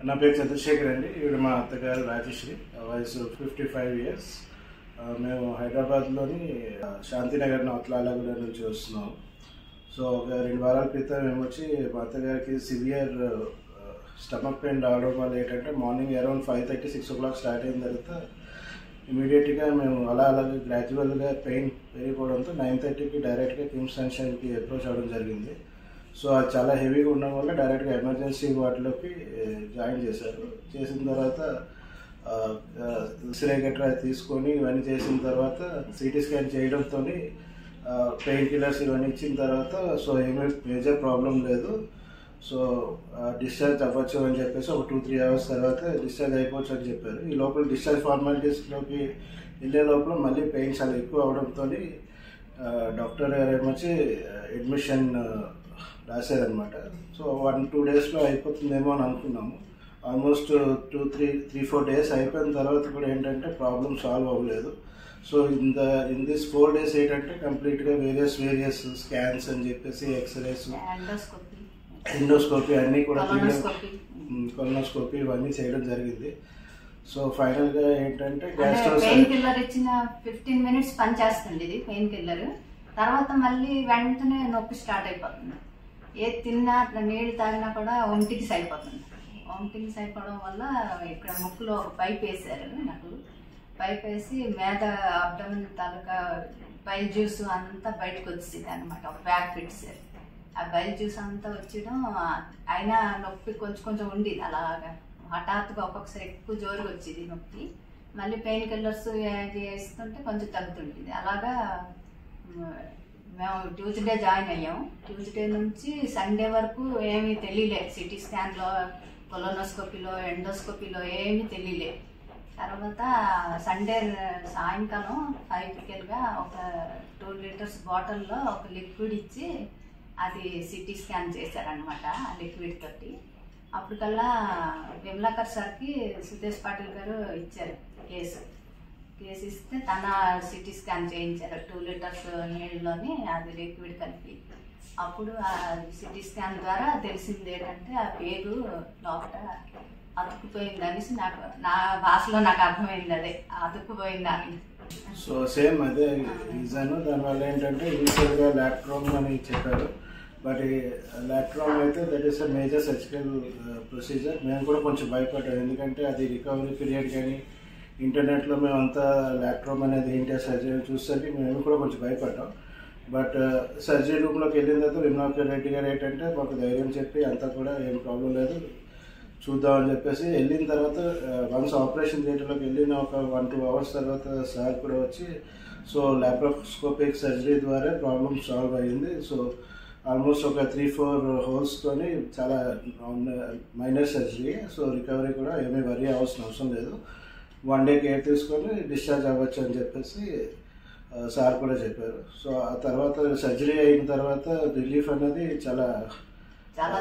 నా పేరు చంద్రశేఖర్ అండి. ఈవిడ మా అత్తగారు రాజశ్రీ, వయసు 55 ఇయర్స్. మేము హైదరాబాద్లోని శాంతినగర్ నౌత్లాలగూడ నుంచి వస్తున్నాం. సో ఒక 2 వారాల క్రితం మేము వచ్చి మా అత్తగారికి సివియర్ స్టమక్ పెయిన్ రావడం వల్ల ఏంటంటే మార్నింగ్ అరౌండ్ 5:30, 6 o'clock స్టార్ట్ అయిన తర్వాత ఇమీడియట్గా మేము అలాగే గ్రాడ్యువల్గా పెయిన్ పెరిగిపోవడంతో 9:30కి డైరెక్ట్గా కిమ్స్ సన్షైన్కి అప్రోచ్ అవ్వడం జరిగింది. సో అది చాలా హెవీగా ఉండడం వల్ల డైరెక్ట్గా ఎమర్జెన్సీ వార్డులోకి జాయిన్ చేశారు. చేసిన తర్వాత ఎక్స్రే గట్రా తీసుకొని ఇవన్నీ చేసిన తర్వాత సిటీ స్కాన్ చేయడంతో పెయిన్ కిల్లర్స్ ఇవన్నీ ఇచ్చిన తర్వాత సో ఏమీ మేజర్ ప్రాబ్లం లేదు, సో డిశ్చార్జ్ అవ్వచ్చు అని చెప్పేసి ఒక 2-3 hours తర్వాత డిశ్చార్జ్ అయిపోవచ్చు అని చెప్పారు. ఈ లోపల డిశ్చార్జ్ ఫార్మాలిటీస్లోకి వెళ్ళే లోపల మళ్ళీ పెయిన్ చాలా ఎక్కువ అవడంతో డాక్టర్ గారు ఏమొచ్చి అడ్మిషన్ రాశారనమాట. సో 1-2 daysలో అయిపోతుందేమో అని అనుకున్నాము. ఆల్మోస్ట్ 2-3-4 days అయిపోయిన తర్వాత కూడా ఏంటంటే ప్రాబ్లం సాల్వ్ అవ్వలేదు. సో ఇన్ దిస్ 4 days ఏంటంటే కంప్లీట్గా వేరియస్ స్కాన్స్ అని చెప్పేసి ఎక్స్రేస్, ఎండోస్కోపీ అన్నీ కూడా కొలనోస్కోపీ ఇవన్నీ చేయడం జరిగింది. సో ఫైనల్గా ఏంటంటే పెయిన్ కిల్లర్ ఇచ్చిన 15 minutes పనిచేస్తుంది ఇది పెయిన్ కిల్లర్. తర్వాత మళ్ళీ వెంటనే నొప్పి స్టార్ట్ అయిపోతుంది. ఏది తిన్నా నీళ్ళు తాగినా కూడా ఒంటికి అయిపోతుంది. ఒంటికి అయిపోవడం వల్ల ఇక్కడ ముక్కులో ఒక పైప్ వేసారు. నాకు పైప్ వేసి మీద అబ్డమన్ తాలూకా బైల్ జ్యూస్ అంతా బయటకు వచ్చేది అనమాట. ఒక బ్యాగ్ పెట్టేసారు. ఆ బైల్ జ్యూస్ అంతా వచ్చేయడం అయినా నొప్పి కొంచెం ఉండేది. అలాగా హఠాత్తుగా ఒక్కొక్కసారి ఎక్కువ జోరుగా వచ్చేది నొప్పి. మళ్ళీ పెయిన్ కిల్లర్స్ వేస్తుంటే కొంచెం తగ్గుతుండేది. అలాగా మేము ట్యూస్డే జాయిన్ అయ్యాము. ట్యూస్డే నుంచి సండే వరకు ఏమీ తెలియలే. సిటీ స్కాన్లో, కొలోనోస్కోపీలో, ఎండోస్కోపీలో ఏమీ తెలియలే. తర్వాత సండే సాయంకాలం 5 ఒక 2 liters బాటిల్లో ఒక లిక్విడ్ ఇచ్చి అది సిటీ స్కాన్ చేశారనమాట. ఆ లిక్విడ్ తోటి అప్పటికల్లా విమలాకర్ సార్కి సుదేశ్ పాటిల్ గారు ఇచ్చారు కేసు ఇస్తే తన సిటీ స్కాన్ చేయించారు 2 liters నీళ్ళలోని అది లిక్విడ్ కలిపి. అప్పుడు ఆ సిటీ స్కాన్ ద్వారా తెలిసింది ఏంటంటే ఆ పేరు లోపల అతుక్కుపోయింది అనేసి నా భాషలో నాకు అర్థమైంది. అదే అతుక్కుపోయింది అని. సో సేమ్ అదే రీజన్. దానివల్ల ఏంటంటే ఇనిషియల్గా లాట్రోమ్ అని చెప్పారు. బట్ లాట్రోమ్ అయితే that is a major surgical procedure. మేము కూడా కొంచెం భయపడ్డాం, ఎందుకంటే అది రికవరీ పీరియడ్ కానీ ఇంటర్నెట్లో మేమంతా లాట్రోమ్ అనేది ఏంటి సర్జరీ చూసేసరికి మేము కూడా కొంచెం భయపడ్డాం. బట్ సర్జరీ రూమ్లోకి వెళ్ళిన తర్వాత విమలాకర్ రెడ్డి గారు ఏంటంటే మాకు ధైర్యం చెప్పి అంతా కూడా ఏం ప్రాబ్లం లేదు చూద్దామని చెప్పేసి వెళ్ళిన తర్వాత వన్స్ ఆపరేషన్ థియేటర్లోకి వెళ్ళిన ఒక 1-2 hours తర్వాత సార్ కూడా వచ్చి సో లాప్రోస్కోపిక్ సర్జరీ ద్వారా ప్రాబ్లమ్ సాల్వ్ అయ్యింది. సో ఆల్మోస్ట్ ఒక 3-4 holes చాలా మైనర్ సర్జరీ. సో రికవరీ కూడా ఏమీ వరీ అవసరం లేదు. 1 day కేర్ తీసుకొని డిశ్చార్జ్ అవ్వచ్చు అని చెప్పేసి సార్ కూడా చెప్పారు. సో ఆ తర్వాత సర్జరీ అయిన తర్వాత రిలీఫ్ అనేది చాలా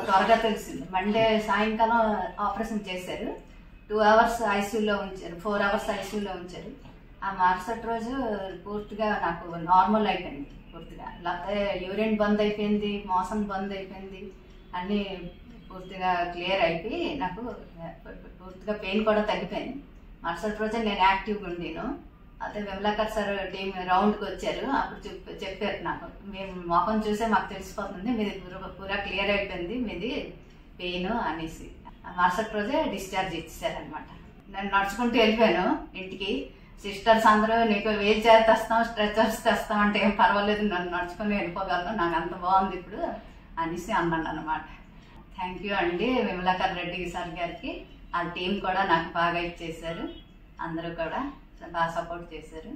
త్వరగా తెలిసింది. మండే సాయంకాలం ఆపరేషన్ చేశారు. 2 hours ఐసీయూలో ఉంచారు, 4 hours ఐసీయూలో ఉంచారు. ఆ మరుసటి రోజు పూర్తిగా నాకు నార్మల్ అయిపోయింది. పూర్తిగా లేకపోతే యూరిన్ బంద్ అయిపోయింది, మోషన్ బంద్ అయిపోయింది, అన్నీ పూర్తిగా క్లియర్ అయిపోయి నాకు పూర్తిగా పెయిన్ కూడా తగ్గిపోయింది. మరుసటి రోజే నేను యాక్టివ్గా ఉండేను. అదే విమలాకర్ సార్ టీం రౌండ్కి వచ్చారు. అప్పుడు చెప్పారు నాకు, మేము మొహం చూసే మాకు తెలిసిపోతుంది మీది పూరా క్లియర్ అయిపోయింది మీది పెయిన్ అనేసి. మరుసటి రోజే డిశ్చార్జ్ ఇచ్చేసారనమాట. నేను నడుచుకుంటూ వెళ్ళిపోయాను ఇంటికి. సిస్టర్స్ అందరూ నీకు వీల్ చైర్ తెస్తాం, స్ట్రెచర్స్ తెస్తాం అంటే ఏం పర్వాలేదు, నన్ను నడుచుకుని వెళ్ళిపోగలను, నాకు అంత బాగుంది ఇప్పుడు అనేసి అన్నాను అనమాట. థ్యాంక్ యూ అండి విమలాకర్ రెడ్డి సార్ గారికి. ఆ టీం కూడా నాకు బాగా ఇచ్చేసారు. అందరూ కూడా బాగా సపోర్ట్ చేశారు.